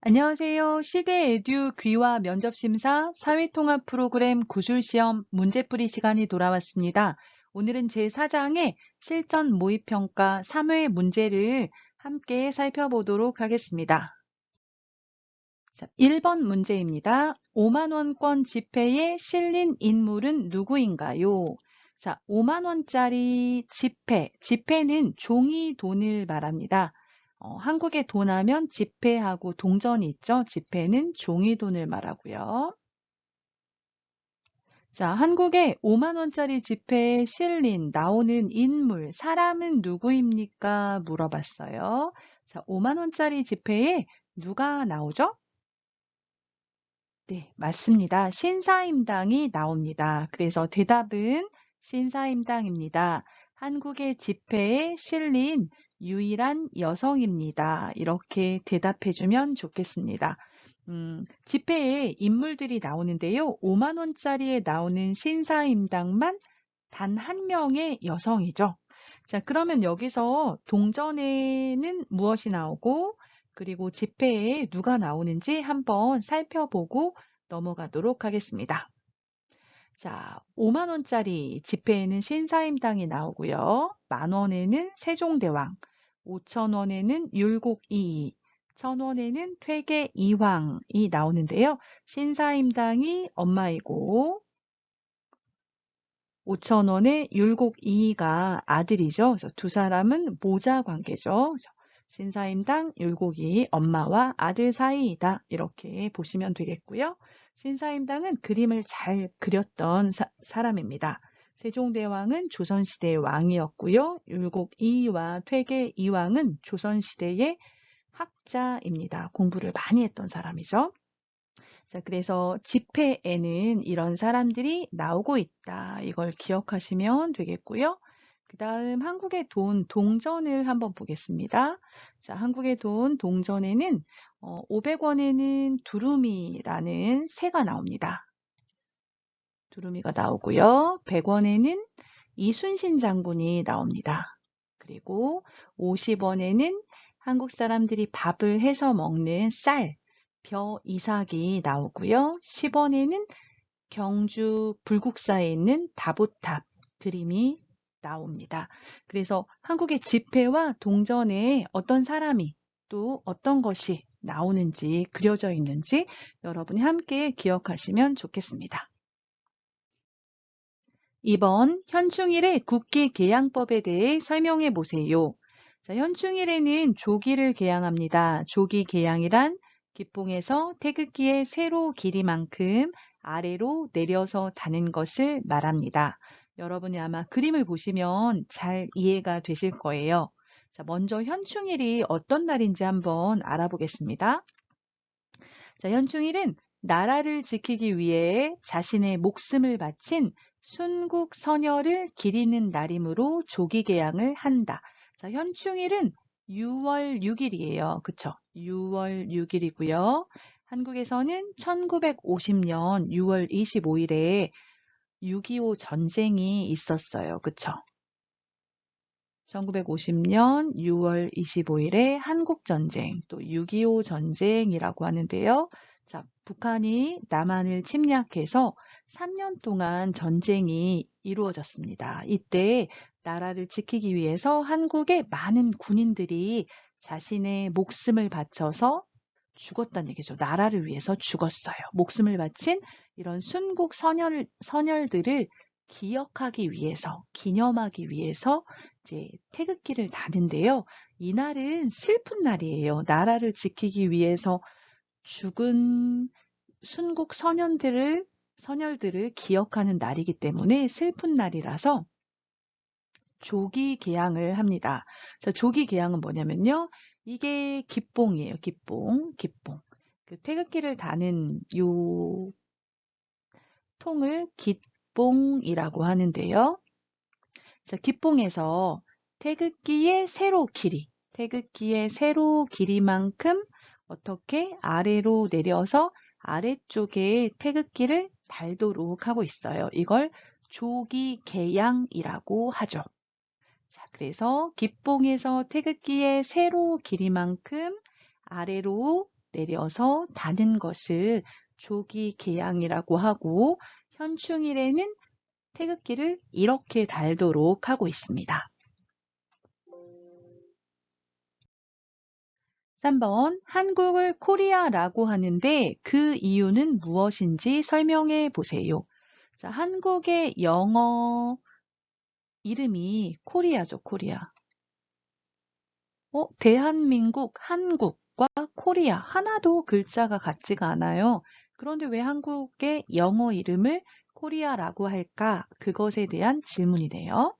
안녕하세요. 시대 에듀 귀화 면접심사 사회통합 프로그램 구술시험 문제풀이 시간이 돌아왔습니다. 오늘은 제4장의 실전 모의평가 3회 문제를 함께 살펴보도록 하겠습니다. 자, 1번 문제입니다. 5만원권 지폐에 실린 인물은 누구인가요? 자, 5만원짜리 지폐, 지폐는 종이 돈을 말합니다. 한국의 돈 하면 지폐하고 동전이 있죠. 지폐는 종이 돈을 말하고요. 자, 한국의 5만원짜리 지폐에 실린 나오는 인물, 사람은 누구입니까? 물어봤어요. 자, 5만원짜리 지폐에 누가 나오죠? 네, 맞습니다. 신사임당이 나옵니다. 그래서 대답은 신사임당입니다. 한국의 지폐에 실린 유일한 여성입니다. 이렇게 대답해주면 좋겠습니다. 지폐에 인물들이 나오는데요. 5만 원짜리에 나오는 신사임당만 단 한 명의 여성이죠. 자, 그러면 여기서 동전에는 무엇이 나오고 그리고 지폐에 누가 나오는지 한번 살펴보고 넘어가도록 하겠습니다. 자, 5만 원짜리 지폐에는 신사임당이 나오고요. 만 원에는 세종대왕, 5천 원에는 율곡이이, 1,000원에는 퇴계이황이 나오는데요. 신사임당이 엄마이고 5,000원의 율곡이이가 아들이죠. 그래서 두 사람은 모자 관계죠. 그래서 신사임당, 율곡이 엄마와 아들 사이이다. 이렇게 보시면 되겠고요. 신사임당은 그림을 잘 그렸던 사람입니다. 세종대왕은 조선시대의 왕이었고요. 율곡이이와 퇴계이황은 조선시대의 학자입니다. 공부를 많이 했던 사람이죠. 자, 그래서 지폐에는 이런 사람들이 나오고 있다. 이걸 기억하시면 되겠고요. 그 다음 한국의 돈, 동전을 한번 보겠습니다. 자, 한국의 돈, 동전에는 500원에는 두루미라는 새가 나옵니다. 두루미가 나오고요. 100원에는 이순신 장군이 나옵니다. 그리고 50원에는 한국 사람들이 밥을 해서 먹는 쌀, 벼 이삭이 나오고요. 10원에는 경주 불국사에 있는 다보탑 그림이 나옵니다. 그래서 한국의 지폐와 동전에 어떤 사람이 또 어떤 것이 나오는지 그려져 있는지 여러분이 함께 기억하시면 좋겠습니다. 2번 현충일의 국기 개양법에 대해 설명해 보세요. 자, 현충일에는 조기를 개양합니다. 조기 개양이란 기봉에서 태극기의 세로 길이만큼 아래로 내려서 다는 것을 말합니다. 여러분이 아마 그림을 보시면 잘 이해가 되실 거예요. 자, 먼저 현충일이 어떤 날인지 한번 알아보겠습니다. 자, 현충일은 나라를 지키기 위해 자신의 목숨을 바친 순국 선열을 기리는 날이므로 조기개양을 한다. 자, 현충일은 6월 6일이에요. 그쵸? 6월 6일이고요. 한국에서는 1950년 6월 25일에 6.25 전쟁이 있었어요. 그쵸? 1950년 6월 25일에 한국전쟁, 또 6.25 전쟁이라고 하는데요. 자, 북한이 남한을 침략해서 3년 동안 전쟁이 이루어졌습니다. 이때 나라를 지키기 위해서 한국의 많은 군인들이 자신의 목숨을 바쳐서 죽었다는 얘기죠. 나라를 위해서 죽었어요. 목숨을 바친 이런 순국 선열들을 기억하기 위해서, 기념하기 위해서 이제 태극기를 다는데요. 이날은 슬픈 날이에요. 나라를 지키기 위해서 죽은 순국 선열들을 기억하는 날이기 때문에 슬픈 날이라서 조기 개양을 합니다. 자, 조기 개양은 뭐냐면요. 이게 기뽕이에요. 기뽕. 그 태극기를 다는 요 통을 기뽕이라고 하는데요. 자, 기뽕에서 태극기의 세로 길이만큼 어떻게 아래로 내려서 아래쪽에 태극기를 달도록 하고 있어요. 이걸 조기 개양이라고 하죠. 자, 그래서 기뽕에서 태극기의 세로 길이만큼 아래로 내려서 다는 것을 조기 개양이라고 하고 현충일에는 태극기를 이렇게 달도록 하고 있습니다. 3번 한국을 코리아라고 하는데 그 이유는 무엇인지 설명해 보세요. 자, 한국의 영어 이름이 코리아죠, 코리아. 대한민국, 한국과 코리아 하나도 글자가 같지가 않아요. 그런데 왜 한국의 영어 이름을 코리아라고 할까? 그것에 대한 질문이네요.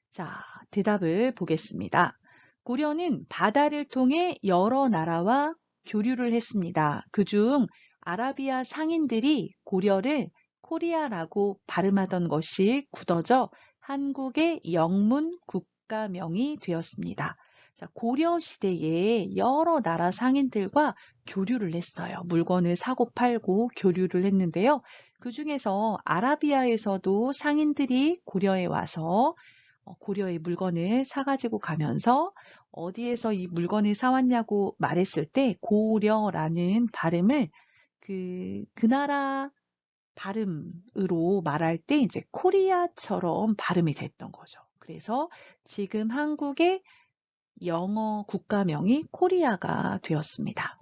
자, 대답을 보겠습니다. 고려는 바다를 통해 여러 나라와 교류를 했습니다. 그중 아라비아 상인들이 고려를 코리아라고 발음하던 것이 굳어져 한국의 영문 국가명이 되었습니다. 자, 고려 시대에 여러 나라 상인들과 교류를 했어요. 물건을 사고 팔고 교류를 했는데요. 그 중에서 아라비아에서도 상인들이 고려에 와서 고려의 물건을 사가지고 가면서 어디에서 이 물건을 사왔냐고 말했을 때 고려라는 발음을 그 나라 발음으로 말할 때 이제 코리아처럼 발음이 됐던 거죠. 그래서 지금 한국의 영어 국가명이 코리아가 되었습니다.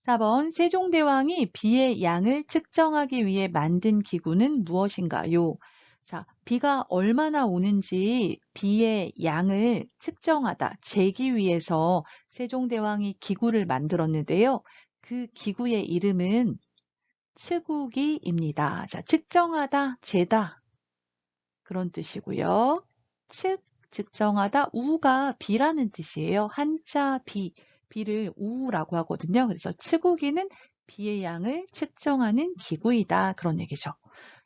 4번 세종대왕이 비의 양을 측정하기 위해 만든 기구는 무엇인가요? 자, 비가 얼마나 오는지 비의 양을 측정하다, 재기 위해서 세종대왕이 기구를 만들었는데요. 그 기구의 이름은 측우기입니다. 자, 측정하다, 재다 그런 뜻이고요. 측정하다, 우가 비라는 뜻이에요. 한자 비, 비를 우라고 하거든요. 그래서 측우기는 비의 양을 측정하는 기구이다. 그런 얘기죠.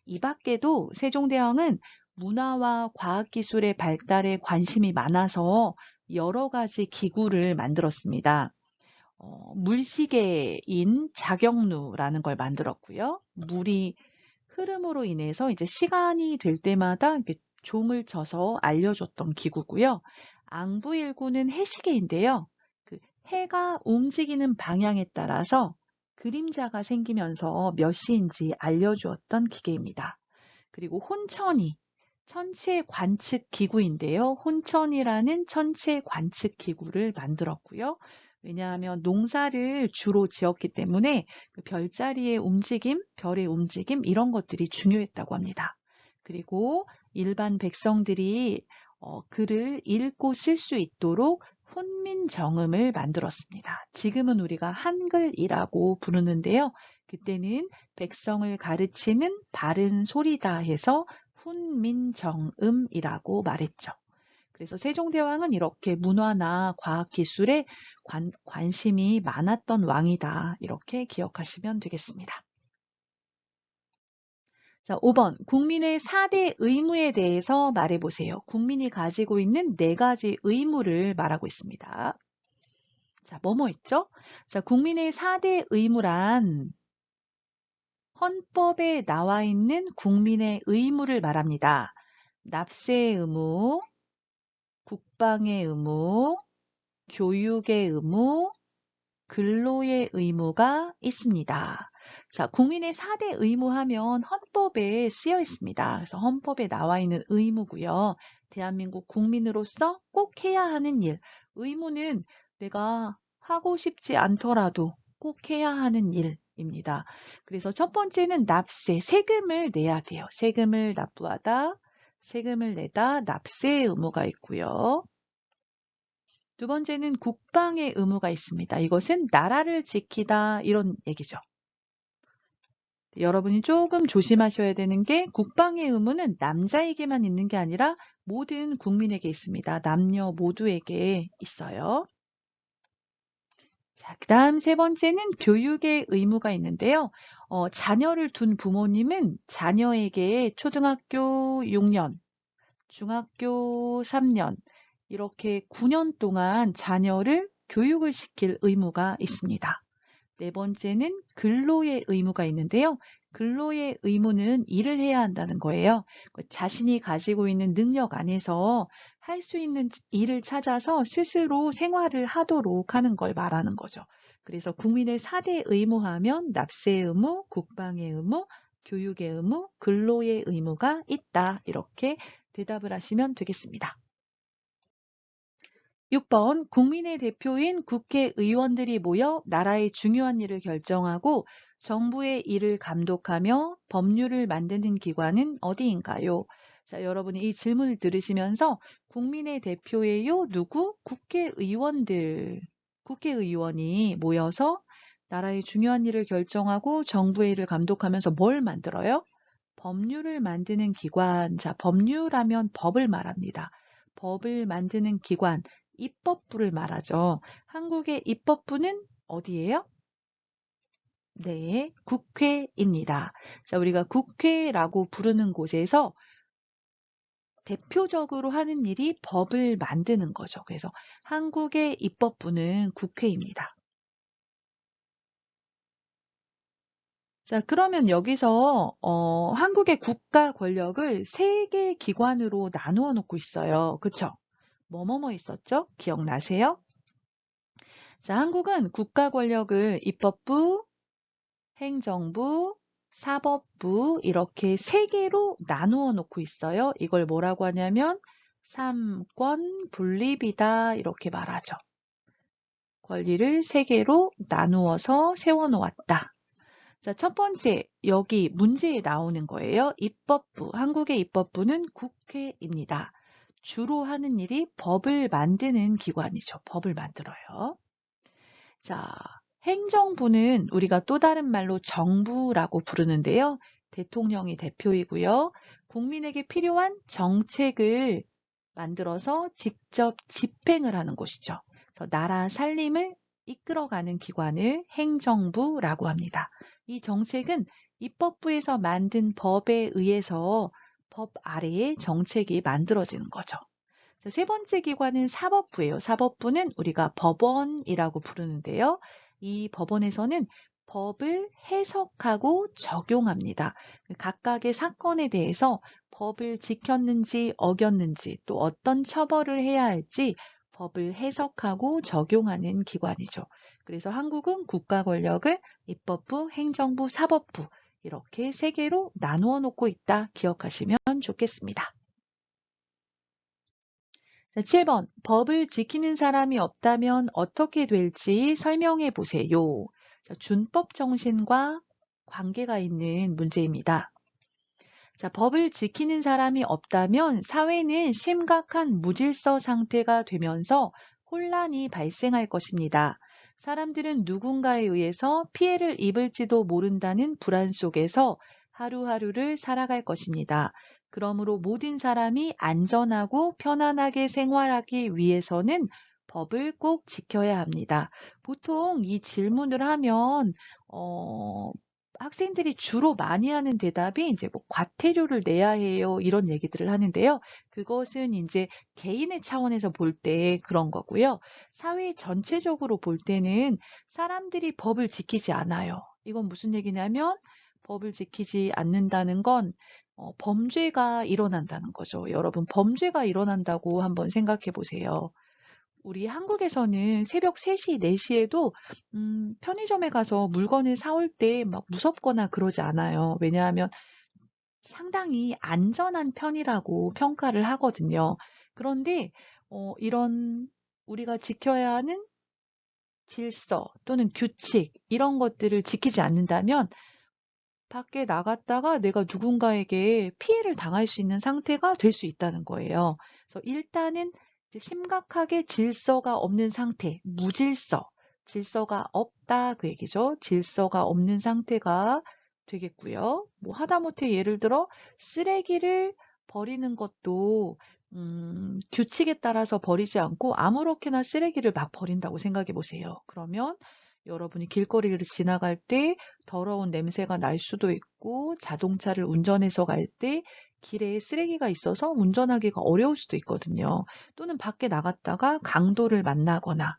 이 밖에도 세종대왕은 문화와 과학기술의 발달에 관심이 많아서 여러 가지 기구를 만들었습니다. 물시계인 자경루라는 걸 만들었고요. 물이 흐름으로 인해서 이제 시간이 될 때마다 이렇게 종을 쳐서 알려줬던 기구고요. 앙부일구는 해시계인데요. 그 해가 움직이는 방향에 따라서 그림자가 생기면서 몇 시인지 알려주었던 기계입니다. 그리고 혼천이 천체 관측 기구인데요. 혼천이라는 천체 관측 기구를 만들었고요. 왜냐하면 농사를 주로 지었기 때문에 그 별자리의 움직임, 별의 움직임 이런 것들이 중요했다고 합니다. 그리고 일반 백성들이 글을 읽고 쓸 수 있도록 훈민정음을 만들었습니다. 지금은 우리가 한글이라고 부르는데요. 그때는 백성을 가르치는 바른 소리다 해서 훈민정음이라고 말했죠. 그래서 세종대왕은 이렇게 문화나 과학기술에 관심이 많았던 왕이다. 이렇게 기억하시면 되겠습니다. 자, 5번. 국민의 4대 의무에 대해서 말해보세요. 국민이 가지고 있는 4가지 의무를 말하고 있습니다. 자, 뭐뭐 있죠? 자, 국민의 4대 의무란 헌법에 나와 있는 국민의 의무를 말합니다. 납세의 의무, 국방의 의무, 교육의 의무, 근로의 의무가 있습니다. 자, 국민의 4대 의무하면 헌법에 쓰여 있습니다. 그래서 헌법에 나와 있는 의무고요. 대한민국 국민으로서 꼭 해야 하는 일. 의무는 내가 하고 싶지 않더라도 꼭 해야 하는 일입니다. 그래서 첫 번째는 납세, 세금을 내야 돼요. 세금을 납부하다, 세금을 내다, 납세의 의무가 있고요. 두 번째는 국방의 의무가 있습니다. 이것은 나라를 지키다 이런 얘기죠. 여러분이 조금 조심하셔야 되는 게 국방의 의무는 남자에게만 있는 게 아니라 모든 국민에게 있습니다. 남녀 모두에게 있어요. 자, 그다음 세 번째는 교육의 의무가 있는데요. 자녀를 둔 부모님은 자녀에게 초등학교 6년, 중학교 3년, 이렇게 9년 동안 자녀를 교육을 시킬 의무가 있습니다. 네 번째는 근로의 의무가 있는데요. 근로의 의무는 일을 해야 한다는 거예요. 자신이 가지고 있는 능력 안에서 할 수 있는 일을 찾아서 스스로 생활을 하도록 하는 걸 말하는 거죠. 그래서 국민의 4대 의무 하면 납세의 의무, 국방의 의무, 교육의 의무, 근로의 의무가 있다. 이렇게 대답을 하시면 되겠습니다. 6번 국민의 대표인 국회의원들이 모여 나라의 중요한 일을 결정하고 정부의 일을 감독하며 법률을 만드는 기관은 어디인가요? 자, 여러분이 이 질문을 들으시면서 국민의 대표예요? 누구? 국회의원들. 국회의원이 모여서 나라의 중요한 일을 결정하고 정부의 일을 감독하면서 뭘 만들어요? 법률을 만드는 기관. 자, 법률하면 법을 말합니다. 법을 만드는 기관. 입법부를 말하죠. 한국의 입법부는 어디예요? 네, 국회입니다. 자, 우리가 국회라고 부르는 곳에서 대표적으로 하는 일이 법을 만드는 거죠. 그래서 한국의 입법부는 국회입니다. 자, 그러면 여기서 한국의 국가 권력을 3개 기관으로 나누어 놓고 있어요. 그쵸? 뭐뭐뭐 있었죠? 기억나세요? 자, 한국은 국가 권력을 입법부, 행정부, 사법부 이렇게 3개로 나누어 놓고 있어요. 이걸 뭐라고 하냐면 삼권 분립이다 이렇게 말하죠. 권리를 3개로 나누어서 세워놓았다. 자, 첫 번째, 여기 문제에 나오는 거예요. 입법부, 한국의 입법부는 국회입니다. 주로 하는 일이 법을 만드는 기관이죠. 법을 만들어요. 자, 행정부는 우리가 또 다른 말로 정부라고 부르는데요. 대통령이 대표이고요. 국민에게 필요한 정책을 만들어서 직접 집행을 하는 곳이죠. 그래서 나라 살림을 이끌어가는 기관을 행정부라고 합니다. 이 정책은 입법부에서 만든 법에 의해서 법 아래에 정책이 만들어지는 거죠. 세 번째 기관은 사법부예요. 사법부는 우리가 법원이라고 부르는데요. 이 법원에서는 법을 해석하고 적용합니다. 각각의 사건에 대해서 법을 지켰는지 어겼는지 또 어떤 처벌을 해야 할지 법을 해석하고 적용하는 기관이죠. 그래서 한국은 국가 권력을 입법부, 행정부, 사법부 이렇게 3개로 나누어 놓고 있다 기억하시면 좋겠습니다. 자, 7번. 법을 지키는 사람이 없다면 어떻게 될지 설명해 보세요. 자, 준법 정신과 관계가 있는 문제입니다. 자, 법을 지키는 사람이 없다면 사회는 심각한 무질서 상태가 되면서 혼란이 발생할 것입니다. 사람들은 누군가에 의해서 피해를 입을지도 모른다는 불안 속에서 하루하루를 살아갈 것입니다. 그러므로 모든 사람이 안전하고 편안하게 생활하기 위해서는 법을 꼭 지켜야 합니다. 보통 이 질문을 하면 학생들이 주로 많이 하는 대답이 이제 뭐 과태료를 내야 해요. 이런 얘기들을 하는데요. 그것은 이제 개인의 차원에서 볼 때 그런 거고요. 사회 전체적으로 볼 때는 사람들이 법을 지키지 않아요. 이건 무슨 얘기냐면 법을 지키지 않는다는 건 범죄가 일어난다는 거죠. 여러분, 범죄가 일어난다고 한번 생각해 보세요. 우리 한국에서는 새벽 3시, 4시에도 편의점에 가서 물건을 사올 때 막 무섭거나 그러지 않아요. 왜냐하면 상당히 안전한 편이라고 평가를 하거든요. 그런데 이런 우리가 지켜야 하는 질서 또는 규칙 이런 것들을 지키지 않는다면 밖에 나갔다가 내가 누군가에게 피해를 당할 수 있는 상태가 될 수 있다는 거예요. 그래서 일단은 이제 심각하게 질서가 없는 상태, 무질서, 질서가 없다 그 얘기죠. 질서가 없는 상태가 되겠고요. 뭐 하다못해 예를 들어 쓰레기를 버리는 것도 규칙에 따라서 버리지 않고 아무렇게나 쓰레기를 막 버린다고 생각해 보세요. 그러면 여러분이 길거리를 지나갈 때 더러운 냄새가 날 수도 있고 자동차를 운전해서 갈 때 길에 쓰레기가 있어서 운전하기가 어려울 수도 있거든요. 또는 밖에 나갔다가 강도를 만나거나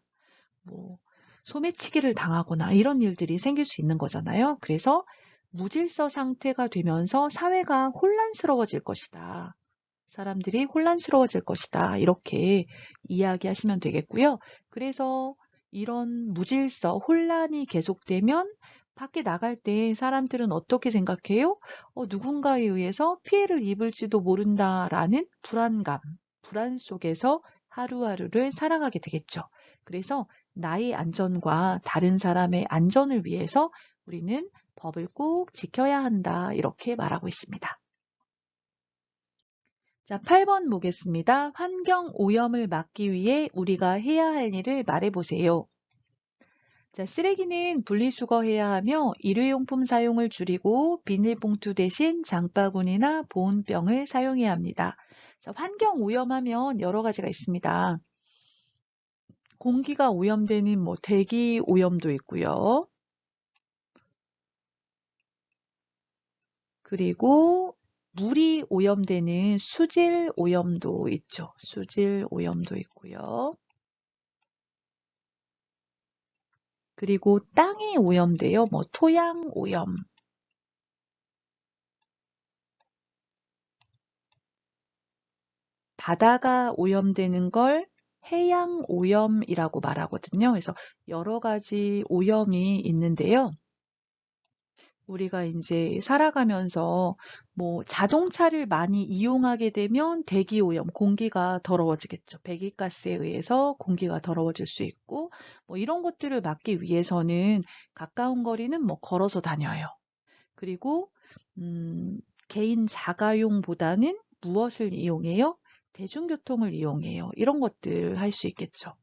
뭐 소매치기를 당하거나 이런 일들이 생길 수 있는 거잖아요. 그래서 무질서 상태가 되면서 사회가 혼란스러워질 것이다. 사람들이 혼란스러워질 것이다. 이렇게 이야기하시면 되겠고요. 그래서 이런 무질서, 혼란이 계속되면 밖에 나갈 때 사람들은 어떻게 생각해요? 누군가에 의해서 피해를 입을지도 모른다라는 불안감, 불안 속에서 하루하루를 살아가게 되겠죠. 그래서 나의 안전과 다른 사람의 안전을 위해서 우리는 법을 꼭 지켜야 한다. 이렇게 말하고 있습니다. 자, 8번 보겠습니다. 환경 오염을 막기 위해 우리가 해야 할 일을 말해보세요. 자, 쓰레기는 분리수거해야 하며 일회용품 사용을 줄이고 비닐봉투 대신 장바구니나 보온병을 사용해야 합니다. 자, 환경 오염하면 여러 가지가 있습니다. 공기가 오염되는 대기 오염도 있고요. 그리고 물이 오염되는 수질 오염도 있죠. 수질 오염도 있고요. 그리고 땅이 오염돼요. 토양 오염. 바다가 오염되는 걸 해양 오염이라고 말하거든요. 그래서 여러 가지 오염이 있는데요. 우리가 이제 살아가면서 자동차를 많이 이용하게 되면 대기 오염, 공기가 더러워지겠죠. 배기가스에 의해서 공기가 더러워질 수 있고, 이런 것들을 막기 위해서는 가까운 거리는 걸어서 다녀요. 그리고 개인 자가용보다는 무엇을 이용해요? 대중교통을 이용해요. 이런 것들 할 수 있겠죠.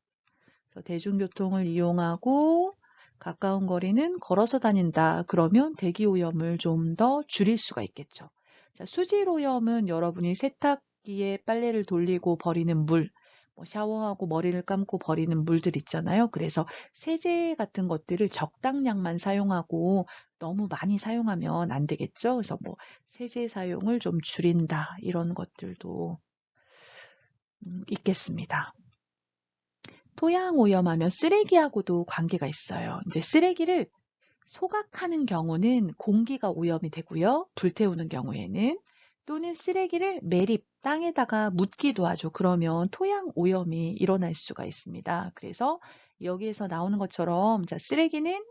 그래서 대중교통을 이용하고 가까운 거리는 걸어서 다닌다. 그러면 대기오염을 좀 더 줄일 수가 있겠죠. 자, 수질오염은 여러분이 세탁기에 빨래를 돌리고 버리는 물, 샤워하고 머리를 감고 버리는 물들 있잖아요. 그래서 세제 같은 것들을 적당량만 사용하고 너무 많이 사용하면 안 되겠죠. 그래서 세제 사용을 좀 줄인다. 이런 것들도 있겠습니다. 토양 오염하면 쓰레기하고도 관계가 있어요. 이제 쓰레기를 소각하는 경우는 공기가 오염이 되고요. 불태우는 경우에는 또는 쓰레기를 매립, 땅에다가 묻기도 하죠. 그러면 토양 오염이 일어날 수가 있습니다. 그래서 여기에서 나오는 것처럼 자, 쓰레기는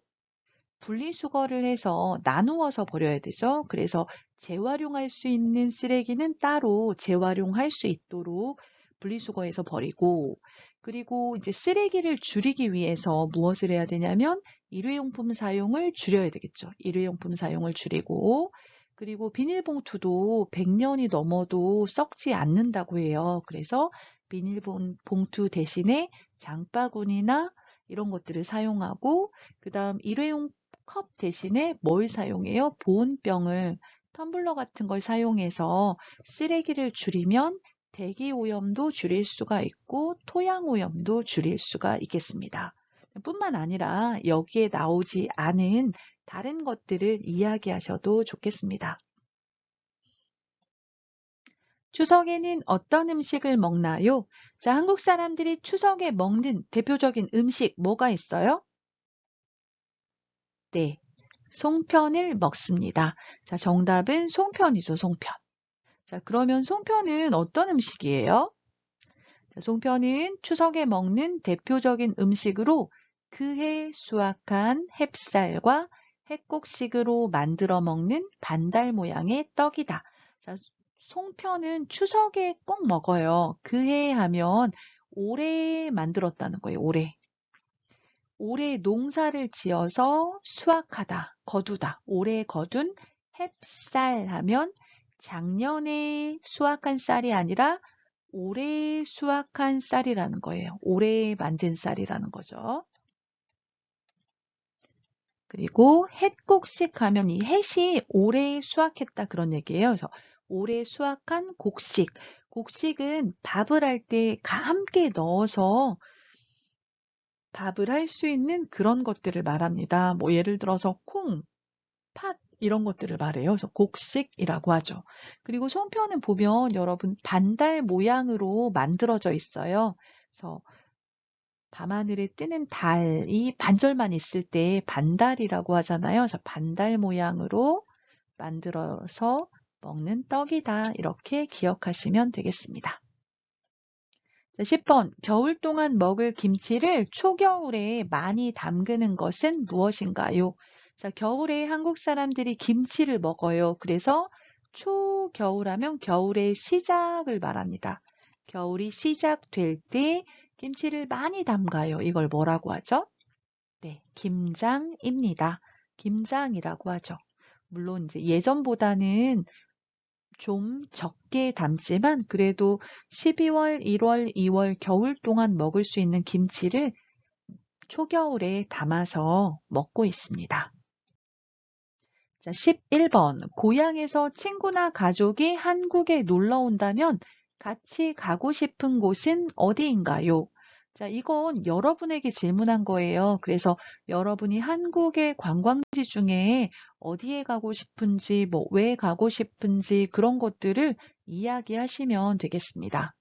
분리수거를 해서 나누어서 버려야 되죠. 그래서 재활용할 수 있는 쓰레기는 따로 재활용할 수 있도록 분리수거해서 버리고 그리고 이제 쓰레기를 줄이기 위해서 무엇을 해야 되냐면 일회용품 사용을 줄여야 되겠죠. 일회용품 사용을 줄이고 그리고 비닐봉투도 100년이 넘어도 썩지 않는다고 해요. 그래서 비닐봉투 대신에 장바구니나 이런 것들을 사용하고 그 다음 일회용 컵 대신에 뭘 사용해요? 보온병을 텀블러 같은 걸 사용해서 쓰레기를 줄이면 대기 오염도 줄일 수가 있고 토양 오염도 줄일 수가 있겠습니다. 뿐만 아니라 여기에 나오지 않은 다른 것들을 이야기하셔도 좋겠습니다. 추석에는 어떤 음식을 먹나요? 자, 한국 사람들이 추석에 먹는 대표적인 음식 뭐가 있어요? 네, 송편을 먹습니다. 자, 정답은 송편이죠, 송편. 자, 그러면 송편은 어떤 음식이에요? 자, 송편은 추석에 먹는 대표적인 음식으로 그해 수확한 햅쌀과 핵곡식으로 만들어 먹는 반달 모양의 떡이다. 자, 송편은 추석에 꼭 먹어요. 그해 하면 올해 만들었다는 거예요, 올해. 올해 농사를 지어서 수확하다, 거두다, 올해 거둔 햅쌀 하면 작년에 수확한 쌀이 아니라 올해 수확한 쌀이라는 거예요. 올해 만든 쌀이라는 거죠. 그리고 햇곡식 하면 이 햇이 올해 수확했다 그런 얘기예요. 그래서 올해 수확한 곡식. 곡식은 밥을 할 때 함께 넣어서 밥을 할 수 있는 그런 것들을 말합니다. 예를 들어서 콩, 팥 이런 것들을 말해요. 그래서 곡식이라고 하죠. 그리고 송편은 보면 여러분 반달 모양으로 만들어져 있어요. 그래서 밤하늘에 뜨는 달이 반절만 있을 때 반달이라고 하잖아요. 그래서 반달 모양으로 만들어서 먹는 떡이다. 이렇게 기억하시면 되겠습니다. 자, 10번. 겨울 동안 먹을 김치를 초겨울에 많이 담그는 것은 무엇인가요? 자, 겨울에 한국 사람들이 김치를 먹어요. 그래서 초겨울하면 겨울의 시작을 말합니다. 겨울이 시작될 때 김치를 많이 담가요. 이걸 뭐라고 하죠? 네, 김장입니다. 김장이라고 하죠. 물론 이제 예전보다는 좀 적게 담지만 그래도 12월, 1월, 2월 겨울 동안 먹을 수 있는 김치를 초겨울에 담아서 먹고 있습니다. 자, 11번. 고향에서 친구나 가족이 한국에 놀러 온다면 같이 가고 싶은 곳은 어디인가요? 자, 이건 여러분에게 질문한 거예요. 그래서 여러분이 한국의 관광지 중에 어디에 가고 싶은지, 왜 가고 싶은지 그런 것들을 이야기하시면 되겠습니다.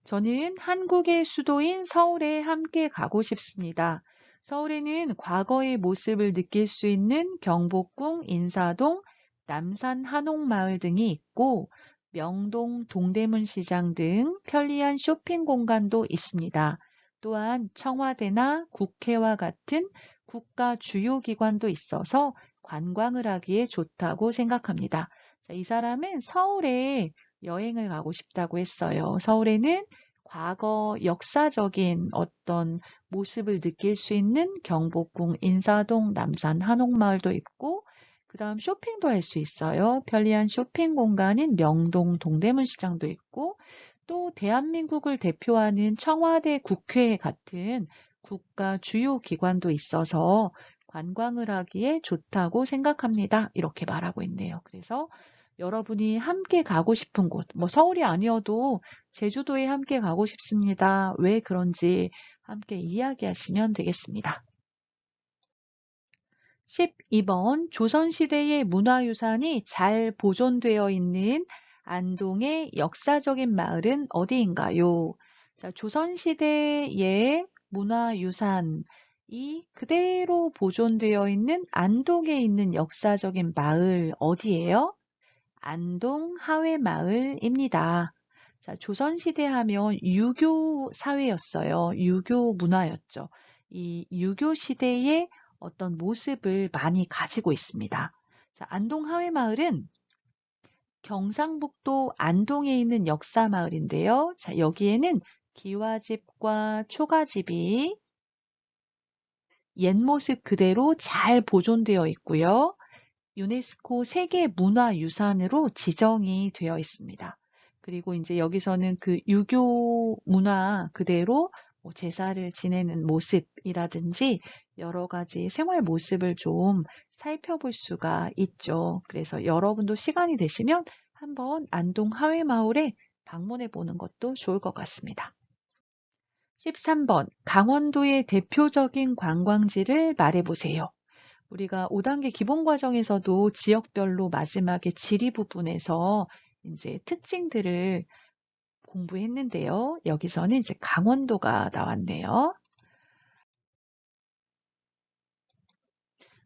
저는 한국의 수도인 서울에 함께 가고 싶습니다. 서울에는 과거의 모습을 느낄 수 있는 경복궁, 인사동, 남산 한옥마을 등이 있고 명동, 동대문 시장 등 편리한 쇼핑 공간도 있습니다. 또한 청와대나 국회와 같은 국가 주요 기관도 있어서 관광을 하기에 좋다고 생각합니다. 자, 이 사람은 서울에 여행을 가고 싶다고 했어요. 서울에는 과거 역사적인 어떤 모습을 느낄 수 있는 경복궁, 인사동, 남산 한옥마을도 있고 그 다음 쇼핑도 할 수 있어요. 편리한 쇼핑 공간인 명동 동대문 시장도 있고 또 대한민국을 대표하는 청와대 국회 같은 국가 주요 기관도 있어서 관광을 하기에 좋다고 생각합니다. 이렇게 말하고 있네요. 그래서 여러분이 함께 가고 싶은 곳, 서울이 아니어도 제주도에 함께 가고 싶습니다. 왜 그런지 함께 이야기하시면 되겠습니다. 12번. 조선시대의 문화유산이 잘 보존되어 있는 안동의 역사적인 마을은 어디인가요? 자, 조선시대의 문화유산이 그대로 보존되어 있는 안동에 있는 역사적인 마을 어디예요? 안동 하회마을입니다. 자, 조선시대 하면 유교 사회였어요. 유교 문화였죠. 이 유교 시대의 어떤 모습을 많이 가지고 있습니다. 자, 안동 하회마을은 경상북도 안동에 있는 역사마을인데요. 자, 여기에는 기와집과 초가집이 옛 모습 그대로 잘 보존되어 있고요. 유네스코 세계문화유산으로 지정이 되어 있습니다. 그리고 이제 여기서는 그 유교 문화 그대로 제사를 지내는 모습이라든지 여러 가지 생활 모습을 좀 살펴볼 수가 있죠. 그래서 여러분도 시간이 되시면 한번 안동 하회마을에 방문해 보는 것도 좋을 것 같습니다. 13번. 강원도의 대표적인 관광지를 말해 보세요. 우리가 5단계 기본 과정에서도 지역별로 마지막에 지리 부분에서 이제 특징들을 공부했는데요. 여기서는 이제 강원도가 나왔네요.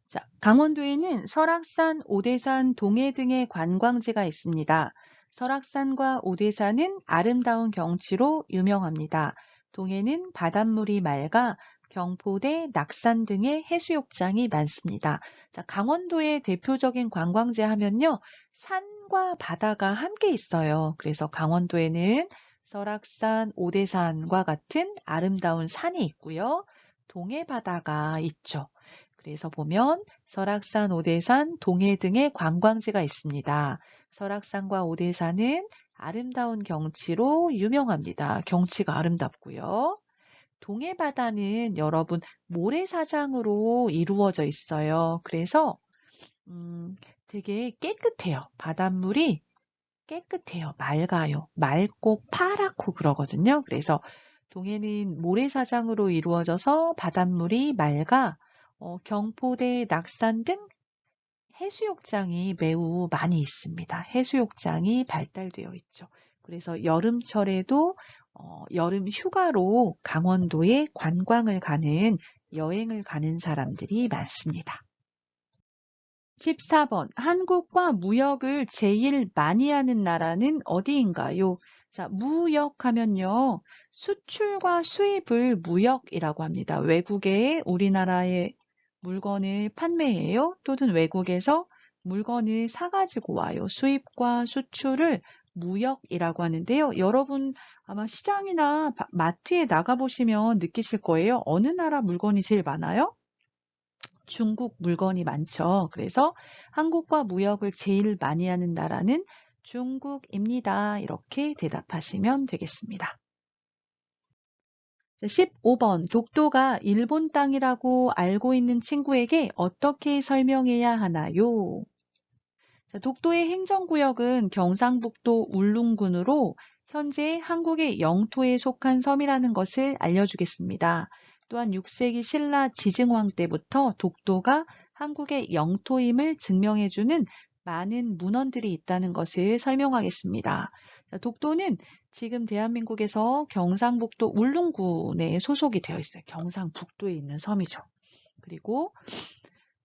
자, 강원도에는 설악산, 오대산, 동해 등의 관광지가 있습니다. 설악산과 오대산은 아름다운 경치로 유명합니다. 동해는 바닷물이 맑아 경포대, 낙산 등의 해수욕장이 많습니다. 자, 강원도의 대표적인 관광지 하면요. 산과 바다가 함께 있어요. 그래서 강원도에는 설악산, 오대산과 같은 아름다운 산이 있고요. 동해 바다가 있죠. 그래서 보면 설악산, 오대산, 동해 등의 관광지가 있습니다. 설악산과 오대산은 아름다운 경치로 유명합니다. 경치가 아름답고요. 동해 바다는 여러분 모래사장으로 이루어져 있어요. 그래서 되게 깨끗해요. 바닷물이 깨끗해요. 맑아요. 맑고 파랗고 그러거든요. 그래서 동해는 모래사장으로 이루어져서 바닷물이 맑아 경포대, 낙산 등 해수욕장이 매우 많이 있습니다. 해수욕장이 발달되어 있죠. 그래서 여름철에도 여름 휴가로 강원도에 관광을 가는 여행을 가는 사람들이 많습니다. 14번. 한국과 무역을 제일 많이 하는 나라는 어디인가요? 자, 무역하면요. 수출과 수입을 무역이라고 합니다. 외국에 우리나라의 물건을 판매해요. 또는 외국에서 물건을 사가지고 와요. 수입과 수출을 무역이라고 하는데요. 여러분 아마 시장이나 마트에 나가보시면 느끼실 거예요. 어느 나라 물건이 제일 많아요? 중국 물건이 많죠. 그래서 한국과 무역을 제일 많이 하는 나라는 중국입니다. 이렇게 대답하시면 되겠습니다. 15번. 독도가 일본 땅이라고 알고 있는 친구에게 어떻게 설명해야 하나요? 자, 독도의 행정구역은 경상북도 울릉군으로 현재 한국의 영토에 속한 섬이라는 것을 알려주겠습니다. 또한 6세기 신라 지증왕 때부터 독도가 한국의 영토임을 증명해주는 많은 문헌들이 있다는 것을 설명하겠습니다. 자, 독도는 지금 대한민국에서 경상북도 울릉군에 소속이 되어 있어요. 경상북도에 있는 섬이죠. 그리고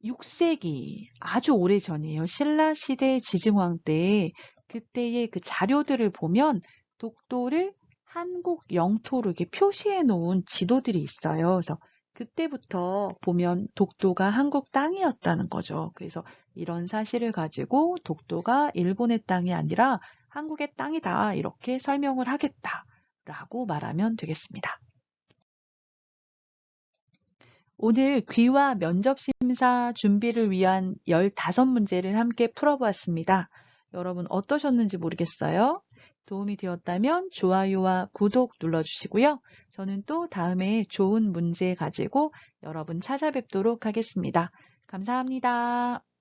6세기 아주 오래전이에요. 신라 시대 지증왕 때 그때의 그 자료들을 보면 독도를 한국 영토로 이렇게 표시해 놓은 지도들이 있어요. 그래서 그때부터 보면 독도가 한국 땅이었다는 거죠. 그래서 이런 사실을 가지고 독도가 일본의 땅이 아니라 한국의 땅이다. 이렇게 설명을 하겠다라고 말하면 되겠습니다. 오늘 귀화 면접심사 준비를 위한 15문제를 함께 풀어보았습니다. 여러분 어떠셨는지 모르겠어요. 도움이 되었다면 좋아요와 구독 눌러주시고요. 저는 또 다음에 좋은 문제 가지고 여러분 찾아뵙도록 하겠습니다. 감사합니다.